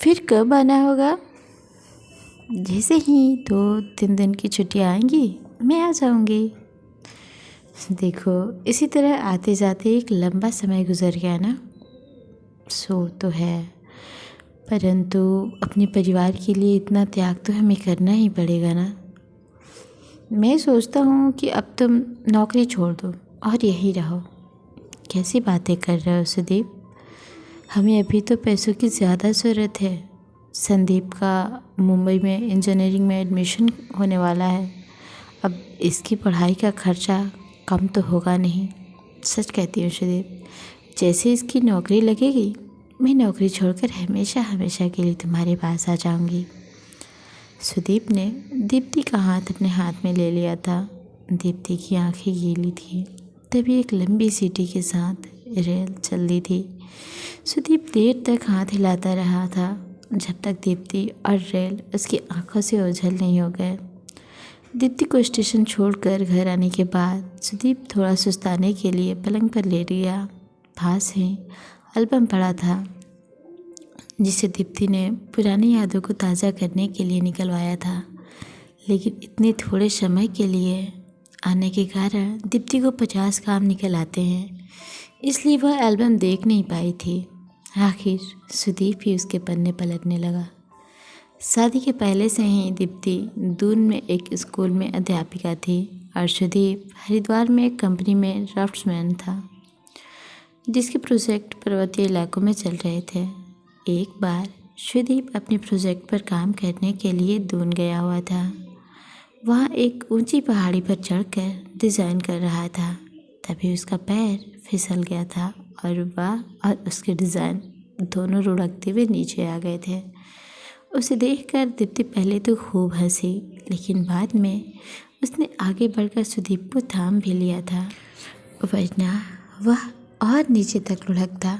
फिर कब आना होगा? जैसे ही 2-3 दिन की छुट्टियाँ आएंगी मैं आ जाऊंगी। देखो, इसी तरह आते जाते एक लंबा समय गुजर गया ना। सो तो है, परंतु अपने परिवार के लिए इतना त्याग तो हमें करना ही पड़ेगा ना। मैं सोचता हूँ कि अब तुम नौकरी छोड़ दो और यहीं रहो। कैसी बातें कर रहे हो सुदीप? हमें अभी तो पैसों की ज़्यादा ज़रूरत है। संदीप का मुंबई में इंजीनियरिंग में एडमिशन होने वाला है। अब इसकी पढ़ाई का खर्चा कम तो होगा नहीं। सच कहती हूँ सुदीप, जैसे इसकी नौकरी लगेगी मैं नौकरी छोड़कर हमेशा हमेशा के लिए तुम्हारे पास आ जाऊंगी। सुदीप ने दीप्ति का हाथ अपने हाथ में ले लिया था। दीप्ति की आंखें गीली थी। तभी एक लंबी सीटी के साथ रेल चल दी थी। सुदीप देर तक हाथ हिलाता रहा था, जब तक दीप्ति और रेल उसकी आंखों से ओझल नहीं हो गए। दीप्ति को स्टेशन छोड़कर घर आने के बाद सुदीप थोड़ा सुस्ताने के लिए पलंग पर लेट गया। पास ही एल्बम पड़ा था, जिसे दीप्ति ने पुरानी यादों को ताज़ा करने के लिए निकलवाया था। लेकिन इतने थोड़े समय के लिए आने के कारण दीप्ति को 50 काम निकल आते हैं, इसलिए वह एल्बम देख नहीं पाई थी। आखिर सुदीप ही उसके पन्ने पलटने लगा। शादी के पहले से ही दीप्ति दून में एक स्कूल में अध्यापिका थी और सुदीप हरिद्वार में एक कंपनी में ड्राफ्ट्समैन था, जिसके प्रोजेक्ट पर्वतीय इलाकों में चल रहे थे। एक बार सुदीप अपने प्रोजेक्ट पर काम करने के लिए दून गया हुआ था। वहाँ एक ऊंची पहाड़ी पर चढ़कर डिज़ाइन कर रहा था। तभी उसका पैर फिसल गया था और वह और उसके डिज़ाइन दोनों लुढ़कते हुए नीचे आ गए थे। उसे देखकर दीप्ति पहले तो खूब हंसी, लेकिन बाद में उसने आगे बढ़कर सुदीप को थाम भी लिया था, वरना वह और नीचे तक लुढ़कता।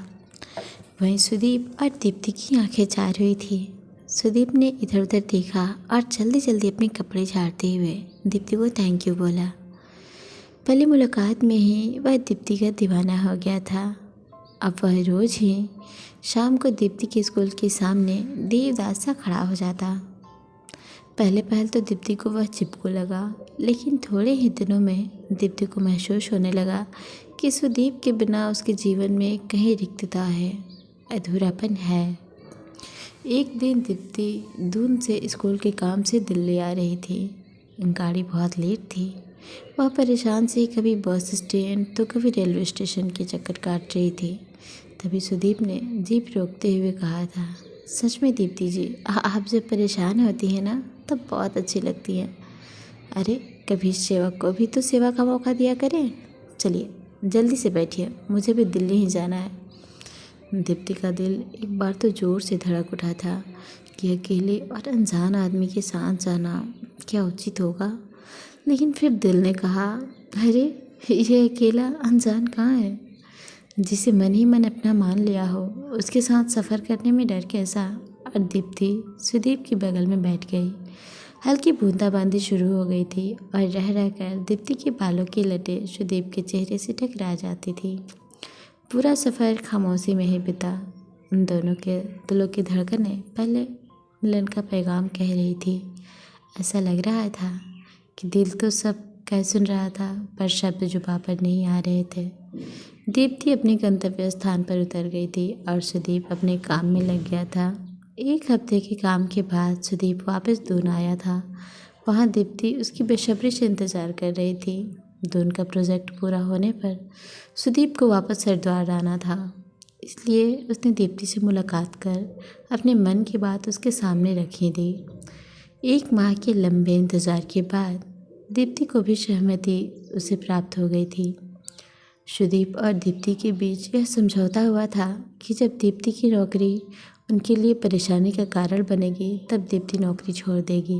वहीं सुदीप और दीप्ति की आंखें चार हुई थी। सुदीप ने इधर उधर देखा और जल्दी जल्दी अपने कपड़े झाड़ते हुए दीप्ति को थैंक यू बोला। पहली मुलाकात में ही वह दीप्ति का दीवाना हो गया था। अब वह रोज़ ही शाम को दीप्ति के स्कूल के सामने देवदास सा खड़ा हो जाता। पहले तो दीप्ति को वह चिपको लगा, लेकिन थोड़े ही दिनों में दीप्ति को महसूस होने लगा कि सुदीप के बिना उसके जीवन में कहीं रिक्तता है, अधूरापन है। एक दिन दीप्ति दून से स्कूल के काम से दिल्ली आ रही थी। गाड़ी बहुत लेट थी। वह परेशान से कभी बस स्टैंड तो कभी रेलवे स्टेशन के चक्कर काट रही थी। तभी सुदीप ने जीप रोकते हुए कहा था, सच में दीप्ति जी, आप जब परेशान होती हैं ना तब बहुत अच्छी लगती हैं। अरे कभी सेवक को भी तो सेवा का मौका दिया करें। चलिए जल्दी से बैठिए, मुझे भी दिल्ली ही जाना है। दीप्ति का दिल एक बार तो ज़ोर से धड़क उठा था कि अकेले और अनजान आदमी के साथ जाना क्या उचित होगा। लेकिन फिर दिल ने कहा, अरे ये अकेला अनजान कहाँ है? जिसे मन ही मन अपना मान लिया हो उसके साथ सफ़र करने में डर कैसा। और दीप्ति सुदीप के बगल में बैठ गई। हल्की बूंदाबांदी शुरू हो गई थी और रह रहकर दीप्ति के बालों की लटें सुदीप के चेहरे से टकरा जाती थी। पूरा सफ़र खामोशी में ही बीता। उन दोनों के दिलों की धड़कनें पहले मिलन का पैगाम कह रही थी। ऐसा लग रहा था कि दिल तो सब कह सुन रहा था, पर शब्द जुबां पर नहीं आ रहे थे। दीप्ति अपने गंतव्य स्थान पर उतर गई थी और सुदीप अपने काम में लग गया था। 1 हफ्ते के काम के बाद सुदीप वापस दून आया था। वहाँ दीप्ति उसकी बेसब्री से इंतज़ार कर रही थी। दून का प्रोजेक्ट पूरा होने पर सुदीप को वापस हरिद्वार आना था, इसलिए उसने दीप्ति से मुलाकात कर अपने मन की बात उसके सामने रखी थी। 1 माह के लंबे इंतज़ार के बाद दीप्ति को भी सहमति उसे प्राप्त हो गई थी। सुदीप और दीप्ति के बीच यह समझौता हुआ था कि जब दीप्ति की नौकरी उनके लिए परेशानी का कारण बनेगी तब दीप्ति नौकरी छोड़ देगी,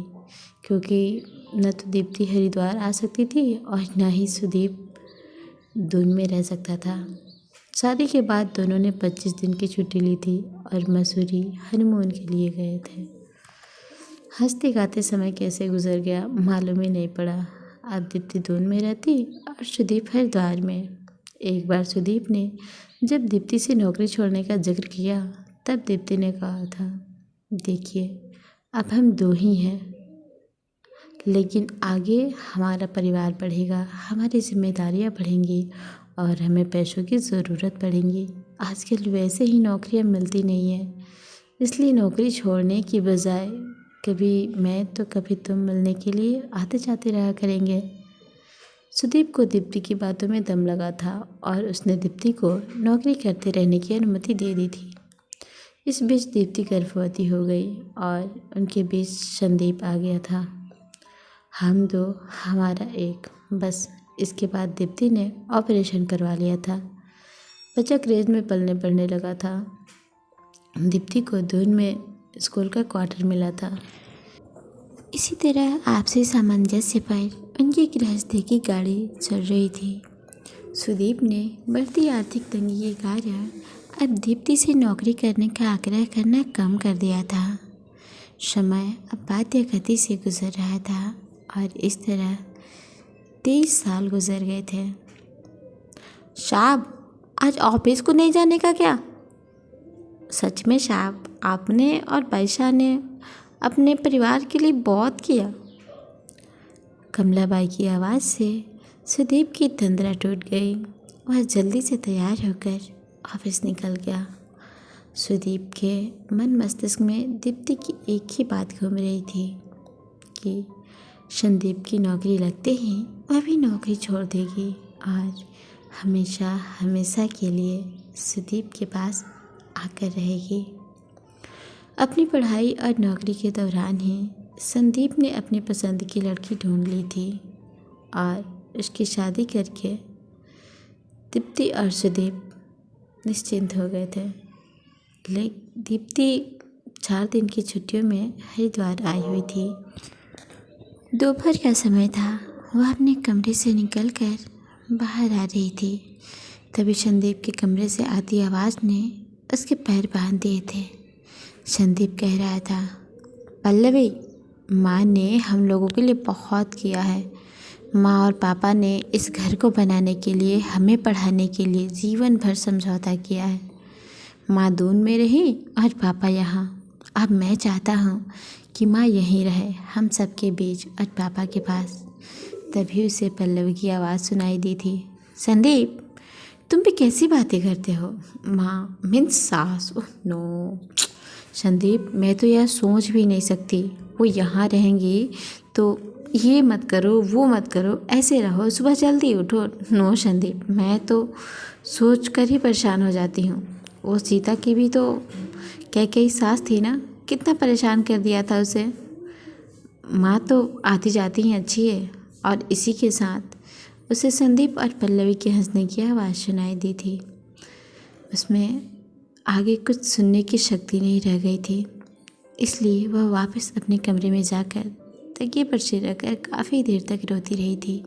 क्योंकि न तो दीप्ति हरिद्वार आ सकती थी और न ही सुदीप दून में रह सकता था। शादी के बाद दोनों ने 25 दिन की छुट्टी ली थी और मसूरी हनीमून के लिए गए थे। हंसते गाते समय कैसे गुजर गया मालूम ही नहीं पड़ा। अब दीप्ति दून में रहती और सुदीप हरिद्वार में। एक बार सुदीप ने जब दीप्ति से नौकरी छोड़ने का जिक्र किया तब दीप्ति ने कहा था, देखिए, अब हम दो ही हैं, लेकिन आगे हमारा परिवार बढ़ेगा, हमारी जिम्मेदारियां बढ़ेंगी और हमें पैसों की ज़रूरत पड़ेगी। आजकल वैसे ही नौकरियां मिलती नहीं हैं, इसलिए नौकरी छोड़ने की बजाय कभी मैं तो कभी तुम मिलने के लिए आते जाते रहा करेंगे। सुदीप को दीप्ति की बातों में दम लगा था और उसने दीप्ति को नौकरी करते रहने की अनुमति दे दी थी। इस बीच दीप्ति गर्भवती हो गई और उनके बीच संदीप आ गया था। हम दो, हमारा एक, बस। इसके बाद दीप्ति ने ऑपरेशन करवा लिया था। बच्चा क्रेज में पलने बढ़ने लगा था। दीप्ति को दून में स्कूल का क्वार्टर मिला था। इसी तरह आपसी सामंजस्य पर उनकी गृहस्थी की गाड़ी चल रही थी। सुदीप ने बढ़ती आर्थिक तंगी के कारण अब दीप्ति से नौकरी करने का आग्रह करना कम कर दिया था। समय अब बाध्य गति से गुजर रहा था और इस तरह 23 साल गुजर गए थे। साहब, आज ऑफिस को नहीं जाने का क्या? सच में साहब, आपने और पैसा ने अपने परिवार के लिए बहुत किया। कमलाबाई की आवाज़ से सुदीप की तंद्रा टूट गई। वह जल्दी से तैयार होकर ऑफिस निकल गया। सुदीप के मन मस्तिष्क में दीप्ति की एक ही बात घूम रही थी कि संदीप की नौकरी लगते ही वह भी नौकरी छोड़ देगी और हमेशा हमेशा के लिए सुदीप के पास आकर रहेगी। अपनी पढ़ाई और नौकरी के दौरान ही संदीप ने अपनी पसंद की लड़की ढूंढ ली थी और उसकी शादी करके दीप्ति और सुदीप निश्चिंत हो गए थे। लेकिन दीप्ति 4 दिन की छुट्टियों में हरिद्वार आई हुई थी। दोपहर का समय था। वह अपने कमरे से निकलकर बाहर आ रही थी। तभी संदीप के कमरे से आती आवाज़ ने उसके पैर बांध दिए थे। संदीप कह रहा था, पल्लवी, माँ ने हम लोगों के लिए बहुत किया है। माँ और पापा ने इस घर को बनाने के लिए, हमें पढ़ाने के लिए जीवन भर समझौता किया है। माँ दून में रही और पापा यहाँ। अब मैं चाहता हूँ कि माँ यहीं रहे, हम सबके बीच और पापा के पास। तभी उसे पल्लवी की आवाज़ सुनाई दी थी, संदीप, तुम भी कैसी बातें करते हो? माँ मीन्स सास? ओह नो संदीप, मैं तो यह सोच भी नहीं सकती। वो यहाँ रहेंगी तो ये मत करो, वो मत करो, ऐसे रहो, सुबह जल्दी उठो। नो संदीप, मैं तो सोच कर ही परेशान हो जाती हूँ। वो सीता की भी तो कैकेयी सास थी ना, कितना परेशान कर दिया था उसे। माँ तो आती जाती ही अच्छी है। और इसी के साथ उसे संदीप और पल्लवी के हंसने की आवाज़ सुनाई दी थी। उसमें आगे कुछ सुनने की शक्ति नहीं रह गई थी, इसलिए वह वापस अपने कमरे में जाकर तकिए पर सिर रखकर काफ़ी देर तक रोती रही थी।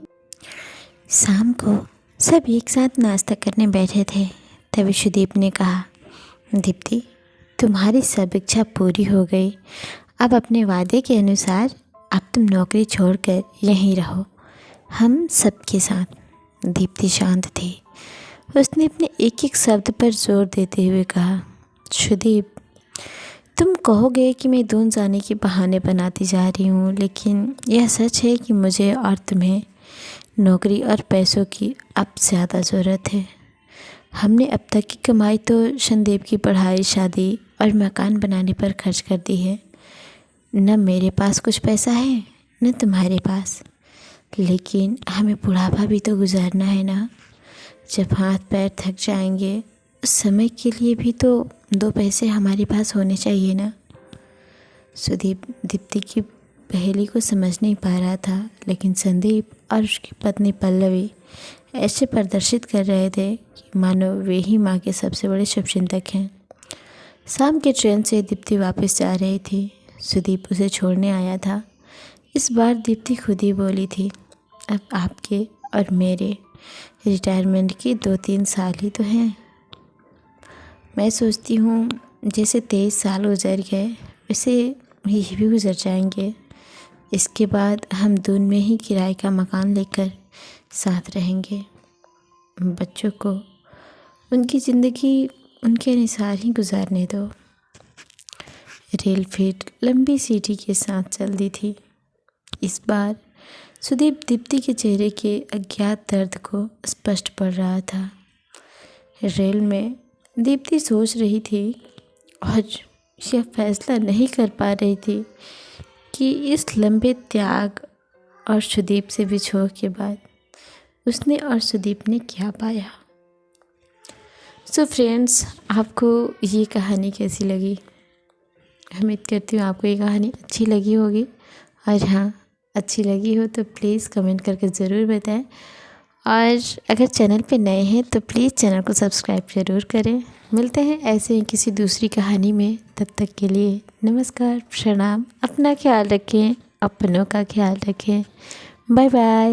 शाम को सब एक साथ नाश्ता करने बैठे थे। तभी सुदीप ने कहा, दीप्ति, तुम्हारी सब इच्छा पूरी हो गई। अब अपने वादे के अनुसार अब तुम नौकरी छोड़कर यहीं रहो, हम सबके साथ। दीप्ति शांत थी। उसने अपने एक एक शब्द पर जोर देते हुए कहा, सुदीप, तुम कहोगे कि मैं दून जाने के बहाने बनाती जा रही हूँ, लेकिन यह सच है कि मुझे और तुम्हें नौकरी और पैसों की अब ज़्यादा ज़रूरत है। हमने अब तक की कमाई तो संदीप की पढ़ाई, शादी और मकान बनाने पर खर्च कर दी है। न मेरे पास कुछ पैसा है, न तुम्हारे पास, लेकिन हमें बुढ़ापा भी तो गुजारना है ना। जब हाथ पैर थक जाएंगे, उस समय के लिए भी तो 2 पैसे हमारे पास होने चाहिए ना। सुदीप दीप्ति की पहेली को समझ नहीं पा रहा था, लेकिन संदीप और उसकी पत्नी पल्लवी ऐसे प्रदर्शित कर रहे थे कि मानो वे ही माँ के सबसे बड़े शुभचिंतक हैं। शाम के ट्रेन से दीप्ति वापस जा रही थी। सुदीप उसे छोड़ने आया था। इस बार दीप्ति खुद ही बोली थी, अब आपके और मेरे रिटायरमेंट के 2-3 साल ही तो हैं। मैं सोचती हूँ जैसे 23 साल गुजर गए, वैसे ये भी गुजर जाएंगे। इसके बाद हम दून में ही किराए का मकान लेकर साथ रहेंगे। बच्चों को उनकी ज़िंदगी उनके अनुसार ही गुजारने दो। रेल फिर लंबी सीटी के साथ चल दी थी। इस बार सुदीप दीप्ति के चेहरे के अज्ञात दर्द को स्पष्ट पढ़ रहा था। रेल में दीप्ति सोच रही थी और यह फैसला नहीं कर पा रही थी कि इस लंबे त्याग और सुदीप से बिछोह के बाद उसने और सुदीप ने क्या पाया। सो फ्रेंड्स, आपको ये कहानी कैसी लगी? उम्मीद करती हूँ आपको ये कहानी अच्छी लगी होगी, और हाँ, अच्छी लगी हो तो प्लीज़ कमेंट करके ज़रूर बताएं। और अगर चैनल पे नए हैं तो प्लीज़ चैनल को सब्सक्राइब ज़रूर करें। मिलते हैं ऐसे ही किसी दूसरी कहानी में। तब तक के लिए नमस्कार, प्रणाम। अपना ख्याल रखें, अपनों का ख्याल रखें। Bye bye.